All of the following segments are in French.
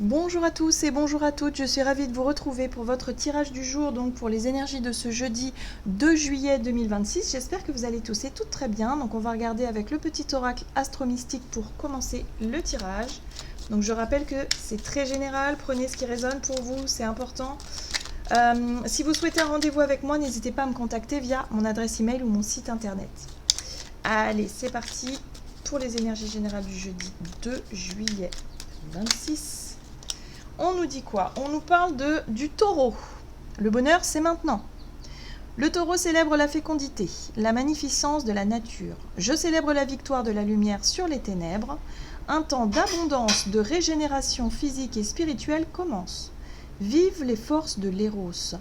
Bonjour à tous et bonjour à toutes, je suis ravie de vous retrouver pour votre tirage du jour, donc pour les énergies de ce jeudi 2 juillet 2026. J'espère que vous allez tous et toutes très bien. Donc on va regarder avec le petit oracle astro-mystique pour commencer le tirage. Donc je rappelle que c'est très général, prenez ce qui résonne pour vous, c'est important. Si vous souhaitez un rendez-vous avec moi, n'hésitez pas à me contacter via mon adresse email ou mon site internet. Allez, c'est parti pour les énergies générales du jeudi 2 juillet 2026. On nous dit quoi? On nous parle du taureau. Le bonheur, c'est maintenant. Le taureau célèbre la fécondité, la magnificence de la nature. Je célèbre la victoire de la lumière sur les ténèbres. Un temps d'abondance, de régénération physique et spirituelle commence. Vive les forces de l'éros.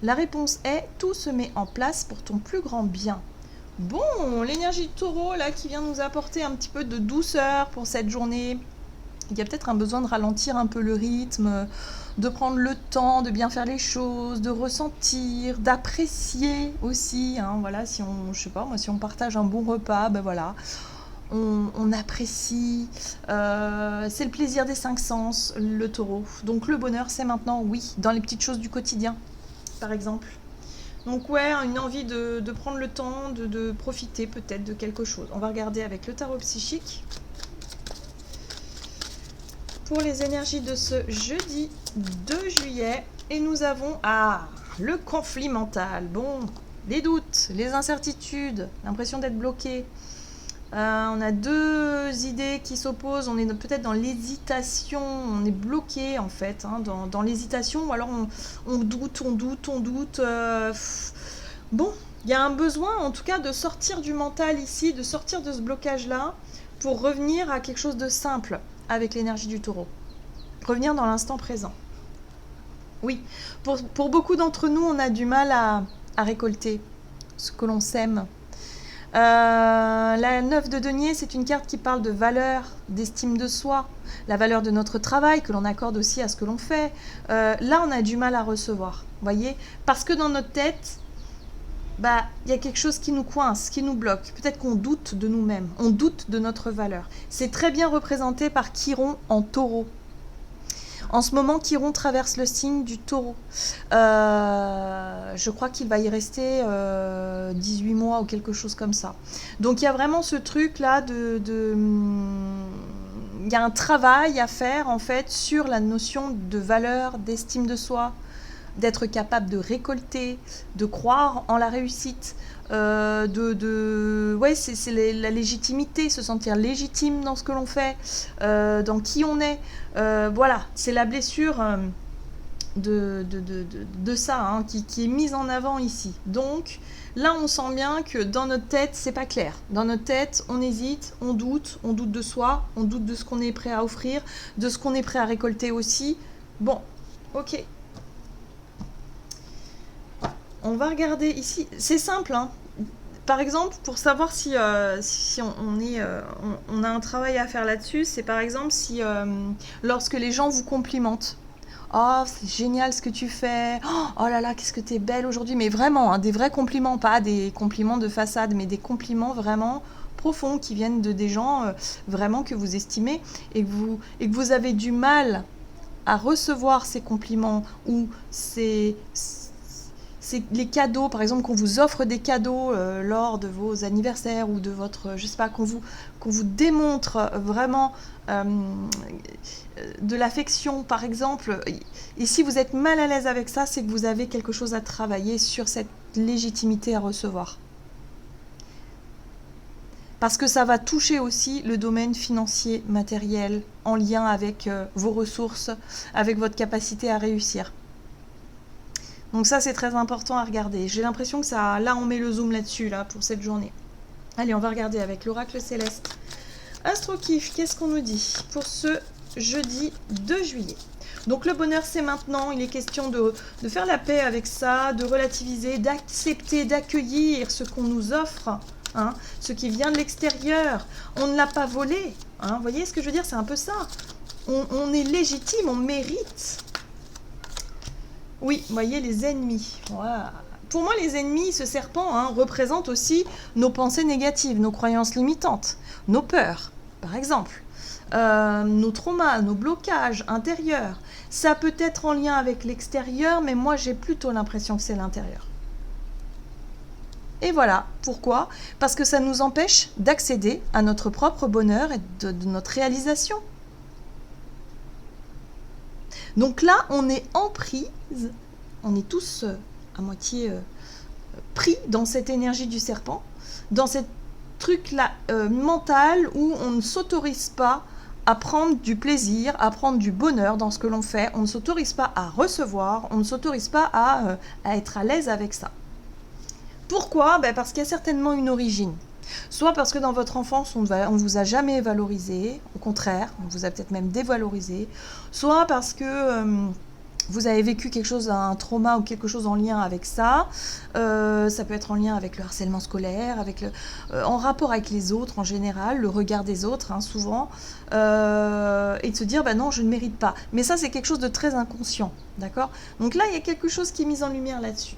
La réponse est « Tout se met en place pour ton plus grand bien ». Bon, l'énergie du taureau, là, qui vient nous apporter un petit peu de douceur pour cette journée. Il y a peut-être un besoin de ralentir un peu le rythme, de prendre le temps de bien faire les choses, de ressentir, d'apprécier aussi. Voilà, si on, je sais pas, moi, si on partage un bon repas, ben voilà, on apprécie. C'est le plaisir des 5 sens, le taureau. Donc le bonheur, c'est maintenant, oui, dans les petites choses du quotidien, par exemple. Donc ouais, une envie de prendre le temps, de profiter peut-être de quelque chose. On va regarder avec le tarot psychique. Pour les énergies de ce jeudi 2 juillet. Et nous avons le conflit mental. Bon, les doutes, les incertitudes, l'impression d'être bloqué. On a deux idées qui s'opposent. On est peut-être dans l'hésitation. On est bloqué en fait, dans l'hésitation. Ou alors on doute. Bon, il y a un besoin en tout cas de sortir du mental ici, de sortir de ce blocage-là pour revenir à quelque chose de simple avec l'énergie du taureau. Revenir dans l'instant présent. Oui, pour beaucoup d'entre nous, on a du mal à récolter ce que l'on sème. La 9 de denier, c'est une carte qui parle de valeur, d'estime de soi, la valeur de notre travail, que l'on accorde aussi à ce que l'on fait. Là, on a du mal à recevoir, voyez, parce que dans notre tête, y a quelque chose qui nous coince, qui nous bloque. Peut-être qu'on doute de nous-mêmes, on doute de notre valeur. C'est très bien représenté par Chiron en taureau. En ce moment, Chiron traverse le signe du taureau. Je crois qu'il va y rester 18 mois ou quelque chose comme ça. Donc il y a vraiment ce truc-là il y a un travail à faire en fait sur la notion de valeur, d'estime de soi, d'être capable de récolter, de croire en la réussite, ouais, c'est la légitimité, se sentir légitime dans ce que l'on fait, dans qui on est. Voilà, c'est la blessure de ça qui est mise en avant ici. Donc là, on sent bien que dans notre tête, c'est pas clair. Dans notre tête, on hésite, on doute de soi, on doute de ce qu'on est prêt à offrir, de ce qu'on est prêt à récolter aussi. Bon, ok. On va regarder ici, c'est simple, Par exemple, pour savoir si on a un travail à faire là-dessus, c'est par exemple si lorsque les gens vous complimentent. Oh, c'est génial ce que tu fais. Oh là là, qu'est-ce que t'es belle aujourd'hui. Mais vraiment, des vrais compliments, pas des compliments de façade, mais des compliments vraiment profonds qui viennent de des gens vraiment que vous estimez et que vous avez du mal à recevoir ces compliments ou c'est les cadeaux, par exemple, qu'on vous offre des cadeaux lors de vos anniversaires ou de votre, je sais pas, qu'on vous démontre vraiment de l'affection, par exemple. Et si vous êtes mal à l'aise avec ça, c'est que vous avez quelque chose à travailler sur cette légitimité à recevoir. Parce que ça va toucher aussi le domaine financier, matériel, en lien avec vos ressources, avec votre capacité à réussir. Donc ça, c'est très important à regarder. J'ai l'impression que ça, là, on met le zoom là-dessus, pour cette journée. Allez, on va regarder avec l'oracle céleste. Astro-Kiff, qu'est-ce qu'on nous dit pour ce jeudi 2 juillet? Donc le bonheur, c'est maintenant. Il est question de faire la paix avec ça, de relativiser, d'accepter, d'accueillir ce qu'on nous offre, ce qui vient de l'extérieur. On ne l'a pas volé. Vous voyez ce que je veux dire? C'est un peu ça. On est légitime, on mérite. Oui, vous voyez, les ennemis. Voilà. Pour moi, les ennemis, ce serpent, représente aussi nos pensées négatives, nos croyances limitantes, nos peurs, par exemple. nos traumas, nos blocages intérieurs. Ça peut être en lien avec l'extérieur, mais moi j'ai plutôt l'impression que c'est l'intérieur. Et voilà, pourquoi? Parce que ça nous empêche d'accéder à notre propre bonheur et de notre réalisation. Donc là, on est en prise, on est tous à moitié pris dans cette énergie du serpent, dans cette truc-là mental où on ne s'autorise pas à prendre du plaisir, à prendre du bonheur dans ce que l'on fait, on ne s'autorise pas à recevoir, on ne s'autorise pas à être à l'aise avec ça. Pourquoi? Parce qu'il y a certainement une origine. Soit parce que dans votre enfance, on ne vous a jamais valorisé, au contraire, on vous a peut-être même dévalorisé, soit parce que vous avez vécu quelque chose, un trauma ou quelque chose en lien avec ça. Ça peut être en lien avec le harcèlement scolaire, en rapport avec les autres en général, le regard des autres, hein, souvent, et de se dire, non, je ne mérite pas. Mais ça, c'est quelque chose de très inconscient, d'accord? Donc là, il y a quelque chose qui est mis en lumière là-dessus.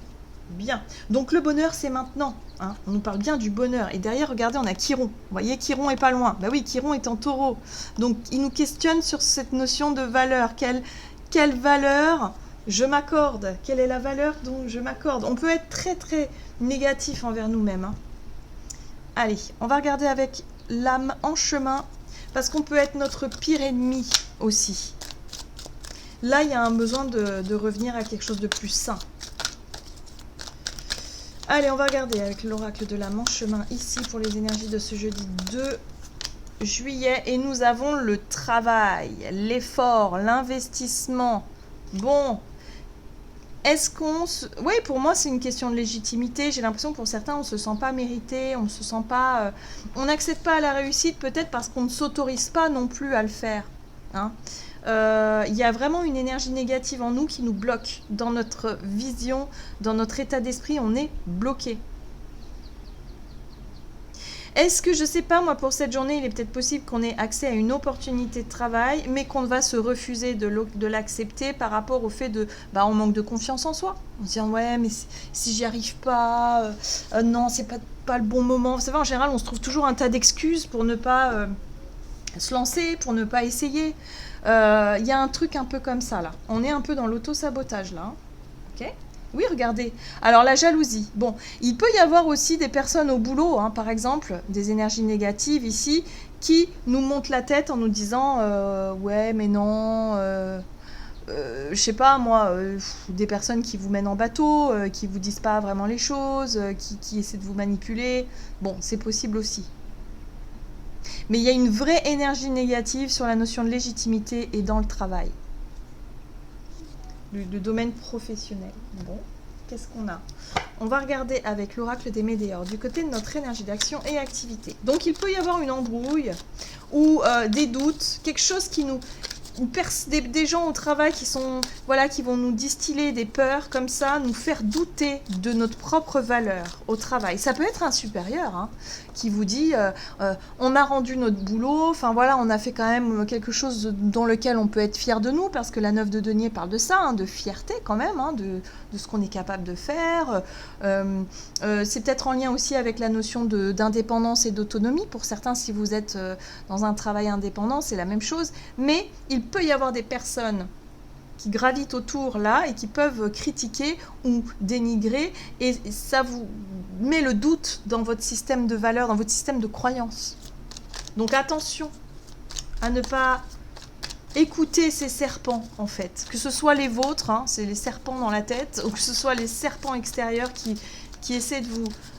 Bien. Donc le bonheur, c'est maintenant. Hein. On nous parle bien du bonheur. Et derrière, regardez, on a Chiron. Vous voyez, Chiron est pas loin. Bah oui, Chiron est en taureau. Donc il nous questionne sur cette notion de valeur. Quelle valeur je m'accorde? Quelle est la valeur dont je m'accorde? On peut être très très négatif envers nous-mêmes. Hein. Allez, on va regarder avec l'âme en chemin. Parce qu'on peut être notre pire ennemi aussi. Là, il y a un besoin de revenir à quelque chose de plus sain. Allez, on va regarder avec l'oracle de l'âme en chemin ici pour les énergies de ce jeudi 2 juillet. Et nous avons le travail, l'effort, l'investissement. Bon, est-ce qu'on... Oui, pour moi, c'est une question de légitimité. J'ai l'impression que pour certains, on ne se sent pas mérité, on ne se sent pas... on n'accède pas à la réussite, peut-être parce qu'on ne s'autorise pas non plus à le faire. Hein. Il y a vraiment une énergie négative en nous qui nous bloque dans notre vision, dans notre état d'esprit, on est bloqué. Est-ce que, je sais pas, moi pour cette journée, il est peut-être possible qu'on ait accès à une opportunité de travail, mais qu'on va se refuser de l'accepter par rapport au fait de, on manque de confiance en soi. On se dit, ouais, mais si j'y arrive pas, non, c'est pas le bon moment. Vous savez, en général, on se trouve toujours un tas d'excuses pour ne pas se lancer, pour ne pas essayer. Il y a un truc un peu comme ça là. On est un peu dans l'auto-sabotage là. Ok ? Oui, regardez. Alors la jalousie. Bon, il peut y avoir aussi des personnes au boulot, hein, par exemple, des énergies négatives ici, qui nous montent la tête en nous disant ouais, mais non. Je sais pas moi, des personnes qui vous mènent en bateau, qui vous disent pas vraiment les choses, qui essaient de vous manipuler. Bon, c'est possible aussi. Mais il y a une vraie énergie négative sur la notion de légitimité et dans le travail. Le domaine professionnel. Bon, qu'est-ce qu'on a? On va regarder avec l'oracle des Médéors du côté de notre énergie d'action et activité. Donc il peut y avoir une embrouille ou des doutes, quelque chose qui nous... Des gens au travail qui sont qui vont nous distiller des peurs comme ça, nous faire douter de notre propre valeur au travail. Ça peut être un supérieur hein, qui vous dit on a rendu notre boulot, enfin voilà, on a fait quand même quelque chose dans lequel on peut être fier de nous, parce que la 9 de denier parle de ça, hein, de fierté quand même, hein, de ce qu'on est capable de faire. C'est peut-être en lien aussi avec la notion d'indépendance et d'autonomie. Pour certains, si vous êtes dans un travail indépendant, c'est la même chose, mais il peut y avoir des personnes qui gravitent autour là et qui peuvent critiquer ou dénigrer, et ça vous met le doute dans votre système de valeurs, dans votre système de croyances. Donc attention à ne pas écouter ces serpents en fait, que ce soit les vôtres, hein, c'est les serpents dans la tête, ou que ce soit les serpents extérieurs qui essaient de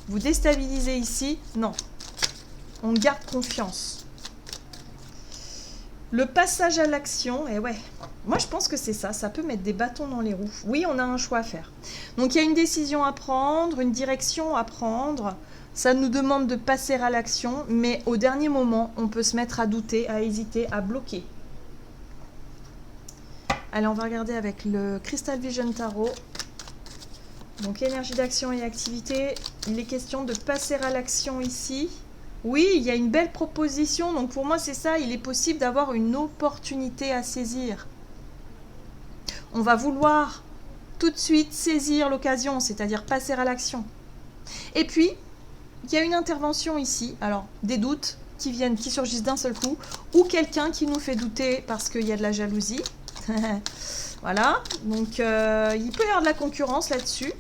vous déstabiliser ici. Non, on garde confiance. Le passage à l'action, et ouais, moi je pense que c'est ça, ça peut mettre des bâtons dans les roues. Oui, on a un choix à faire. Donc il y a une décision à prendre, une direction à prendre, ça nous demande de passer à l'action, mais au dernier moment, on peut se mettre à douter, à hésiter, à bloquer. Allez, on va regarder avec le Crystal Vision Tarot. Donc énergie d'action et activité, il est question de passer à l'action ici. Oui, il y a une belle proposition, donc pour moi c'est ça, il est possible d'avoir une opportunité à saisir. On va vouloir tout de suite saisir l'occasion, c'est-à-dire passer à l'action. Et puis, il y a une intervention ici, alors des doutes, qui viennent, qui surgissent d'un seul coup, ou quelqu'un qui nous fait douter parce qu'il y a de la jalousie. Voilà, donc il peut y avoir de la concurrence là-dessus.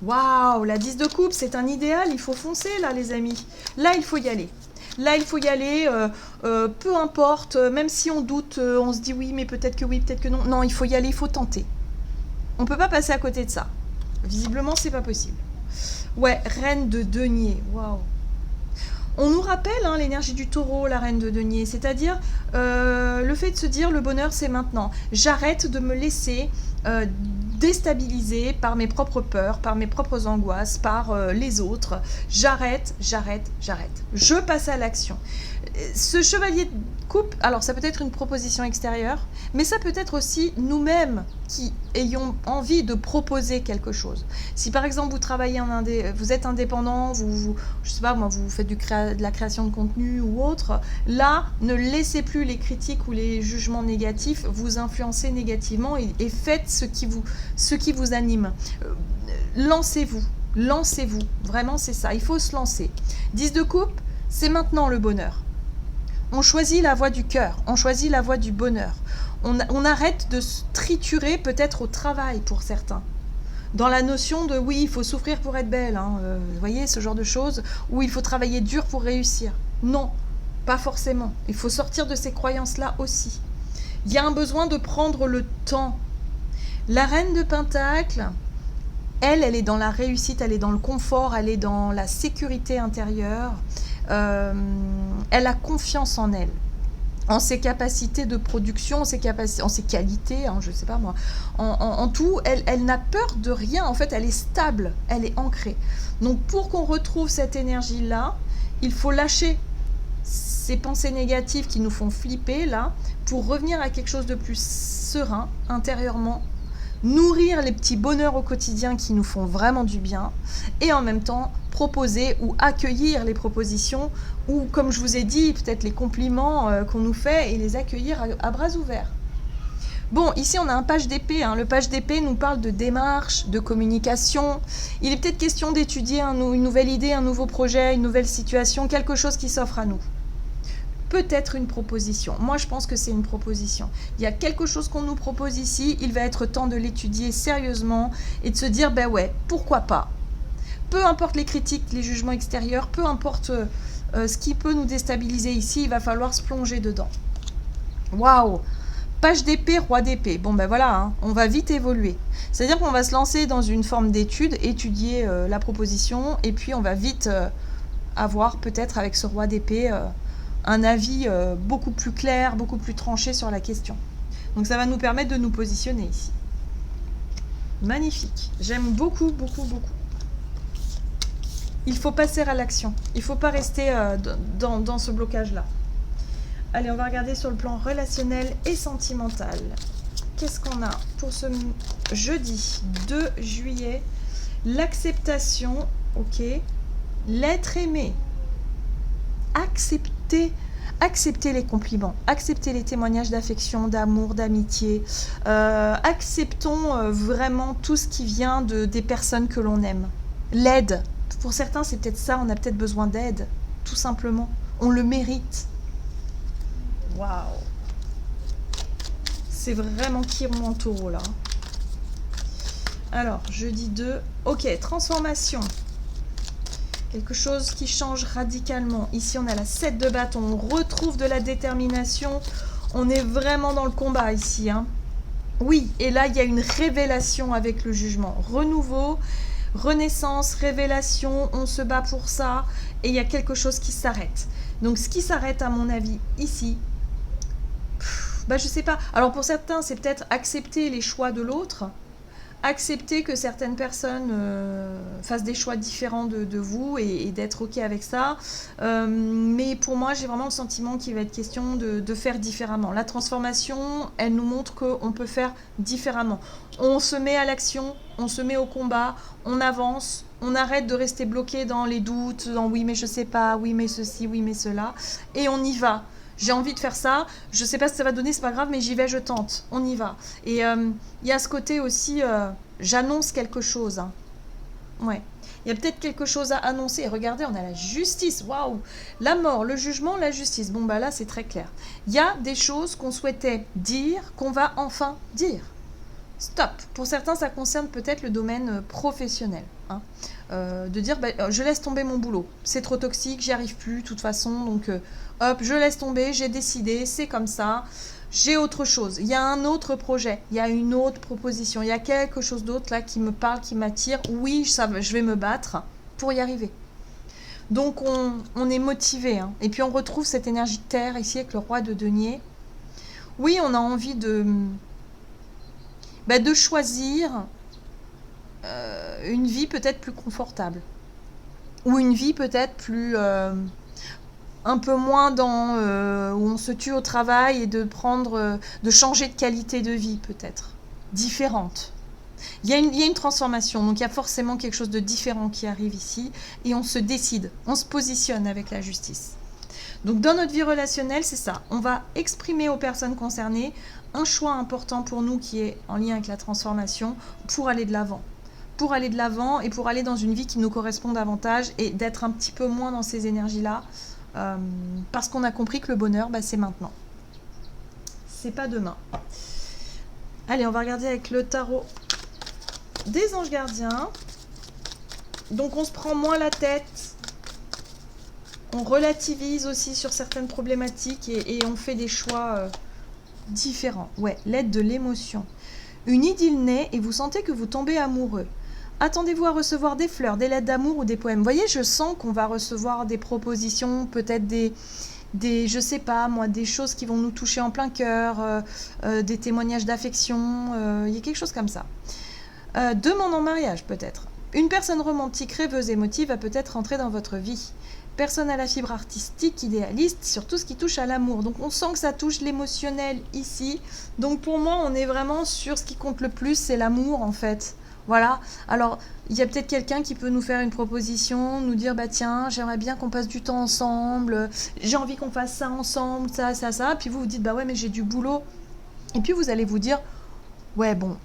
Waouh, la 10 de coupe, c'est un idéal, il faut foncer là les amis. Là, il faut y aller. Là, il faut y aller, peu importe, même si on doute, on se dit oui, mais peut-être que non. Non, il faut y aller, il faut tenter. On ne peut pas passer à côté de ça. Visiblement, c'est pas possible. Ouais, reine de denier, waouh. On nous rappelle hein, l'énergie du taureau, la reine de denier, c'est-à-dire le fait de se dire le bonheur c'est maintenant. J'arrête de me laisser déstabiliser par mes propres peurs, par mes propres angoisses, par les autres. J'arrête. Je passe à l'action. Ce chevalier de coupe, alors ça peut être une proposition extérieure, mais ça peut être aussi nous-mêmes qui ayons envie de proposer quelque chose. Si par exemple vous travaillez vous êtes indépendant, je sais pas moi, vous faites de la création de contenu ou autre, là ne laissez plus les critiques ou les jugements négatifs vous influencer négativement et faites ce qui vous anime. Lancez-vous, vraiment c'est ça, il faut se lancer. 10 de coupe, c'est maintenant le bonheur. On choisit la voie du cœur, on choisit la voie du bonheur. On arrête de se triturer peut-être au travail pour certains. Dans la notion de oui, il faut souffrir pour être belle, hein, vous voyez, ce genre de choses, où il faut travailler dur pour réussir. Non, pas forcément. Il faut sortir de ces croyances-là aussi. Il y a un besoin de prendre le temps. La reine de Pentacle, elle est dans la réussite, elle est dans le confort, elle est dans la sécurité intérieure. Elle a confiance en elle, en ses capacités de production, en ses qualités, hein, je sais pas moi, en tout, elle n'a peur de rien, en fait elle est stable, elle est ancrée. Donc pour qu'on retrouve cette énergie-là, il faut lâcher ces pensées négatives qui nous font flipper là, pour revenir à quelque chose de plus serein intérieurement, nourrir les petits bonheurs au quotidien qui nous font vraiment du bien, et en même temps proposer ou accueillir les propositions, ou comme je vous ai dit, peut-être les compliments qu'on nous fait, et les accueillir à bras ouverts. Bon, ici on a un page d'épée, hein. Le page d'épée nous parle de démarche, de communication. Il est peut-être question d'étudier une nouvelle idée, un nouveau projet, une nouvelle situation, quelque chose qui s'offre à nous. Peut-être une proposition. Moi, je pense que c'est une proposition. Il y a quelque chose qu'on nous propose ici, il va être temps de l'étudier sérieusement et de se dire, ben ouais, pourquoi pas. Peu importe les critiques, les jugements extérieurs, peu importe ce qui peut nous déstabiliser ici, il va falloir se plonger dedans. Waouh! Page d'épée, roi d'épée. Bon ben voilà, hein, on va vite évoluer. C'est-à-dire qu'on va se lancer dans une forme d'étude, étudier la proposition, et puis on va vite avoir peut-être avec ce roi d'épée un avis beaucoup plus clair, beaucoup plus tranché sur la question. Donc ça va nous permettre de nous positionner ici. Magnifique. J'aime beaucoup. Il faut passer à l'action. Il ne faut pas rester dans ce blocage-là. Allez, on va regarder sur le plan relationnel et sentimental. Qu'est-ce qu'on a pour ce jeudi 2 juillet? L'acceptation, ok. L'être aimé. Accepter les compliments, accepter les témoignages d'affection, d'amour, d'amitié. Acceptons vraiment tout ce qui vient des personnes que l'on aime. L'aide. Pour certains, c'est peut-être ça, on a peut-être besoin d'aide, tout simplement. On le mérite. Waouh! C'est vraiment Chiron en taureau, là. Alors, jeudi 2. Ok, transformation. Quelque chose qui change radicalement. Ici, on a la 7 de bâton. On retrouve de la détermination. On est vraiment dans le combat ici, hein. Oui, et là, il y a une révélation avec le jugement. Renouveau, renaissance, révélation, on se bat pour ça. Et il y a quelque chose qui s'arrête. Donc, ce qui s'arrête, à mon avis, ici, bah, je sais pas. Alors, pour certains, c'est peut-être accepter les choix de l'autre. Accepter que certaines personnes fassent des choix différents de vous et d'être ok avec ça. Mais pour moi, j'ai vraiment le sentiment qu'il va être question de faire différemment. La transformation, elle nous montre qu'on peut faire différemment. On se met à l'action, on se met au combat, on avance, on arrête de rester bloqué dans les doutes, dans oui mais je sais pas, oui mais ceci, oui mais cela, et on y va. J'ai envie de faire ça, je sais pas ce que ça va donner, c'est pas grave, mais j'y vais, je tente, on y va. Et il y a ce côté aussi, j'annonce quelque chose. Hein. Ouais. Il y a peut-être quelque chose à annoncer. Regardez, on a la justice. Waouh! La mort, le jugement, la justice. Bon, bah là, c'est très clair. Il y a des choses qu'on souhaitait dire, qu'on va enfin dire. Stop. Pour certains, ça concerne peut-être le domaine professionnel. Hein. De dire, bah, je laisse tomber mon boulot. C'est trop toxique, j'y arrive plus, de toute façon. Donc, hop, je laisse tomber, j'ai décidé, c'est comme ça. J'ai autre chose. Il y a un autre projet, il y a une autre proposition, il y a quelque chose d'autre là qui me parle, qui m'attire. Oui, je vais me battre pour y arriver. Donc, on est motivé. Hein. Et puis, on retrouve cette énergie de terre ici avec le roi de denier. Oui, on a envie de choisir une vie peut-être plus confortable ou une vie peut-être plus un peu moins dans où on se tue au travail et de changer de qualité de vie peut-être différente. Il y a une transformation, donc il y a forcément quelque chose de différent qui arrive ici et on se décide, on se positionne avec la justice. Donc dans notre vie relationnelle, c'est ça. On va exprimer aux personnes concernées un choix important pour nous qui est en lien avec la transformation pour aller de l'avant. Pour aller de l'avant et pour aller dans une vie qui nous correspond davantage et d'être un petit peu moins dans ces énergies-là parce qu'on a compris que le bonheur, c'est maintenant. C'est pas demain. Allez, on va regarder avec le tarot des anges gardiens. Donc on se prend moins la tête. On relativise aussi sur certaines problématiques et on fait des choix différents. Ouais, l'aide de l'émotion. Une idylle naît et vous sentez que vous tombez amoureux. Attendez-vous à recevoir des fleurs, des lettres d'amour ou des poèmes. Vous voyez, je sens qu'on va recevoir des propositions, peut-être je sais pas moi, des choses qui vont nous toucher en plein cœur, des témoignages d'affection, il y a quelque chose comme ça. Demande en mariage peut-être. Une personne romantique, rêveuse, émotive va peut-être entrer dans votre vie. Personne à la fibre artistique, idéaliste, sur tout ce qui touche à l'amour. Donc on sent que ça touche l'émotionnel ici. Donc pour moi, on est vraiment sur ce qui compte le plus, c'est l'amour en fait. Voilà. Alors, il y a peut-être quelqu'un qui peut nous faire une proposition, nous dire, tiens, j'aimerais bien qu'on passe du temps ensemble, j'ai envie qu'on fasse ça ensemble, ça. Puis vous vous dites, ouais, mais j'ai du boulot. Et puis vous allez vous dire, ouais, bon,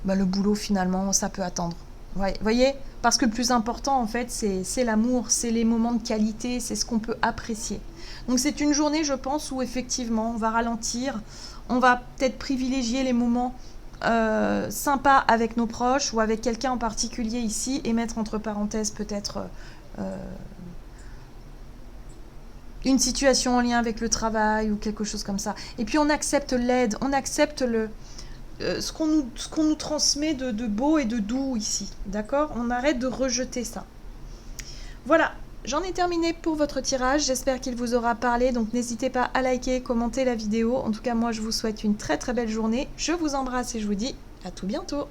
le boulot finalement, ça peut attendre. Ouais, voyez, parce que le plus important en fait c'est l'amour, c'est les moments de qualité, c'est ce qu'on peut apprécier. Donc c'est une journée je pense où effectivement on va ralentir, on va peut-être privilégier les moments sympas avec nos proches ou avec quelqu'un en particulier ici et mettre entre parenthèses peut-être une situation en lien avec le travail ou quelque chose comme ça. Et puis on accepte l'aide, on accepte ce qu'on nous transmet de beau et de doux ici, d'accord? On arrête de rejeter ça. Voilà, j'en ai terminé pour votre tirage, j'espère qu'il vous aura parlé, donc n'hésitez pas à liker, commenter la vidéo. En tout cas, moi je vous souhaite une très très belle journée, je vous embrasse et je vous dis à tout bientôt.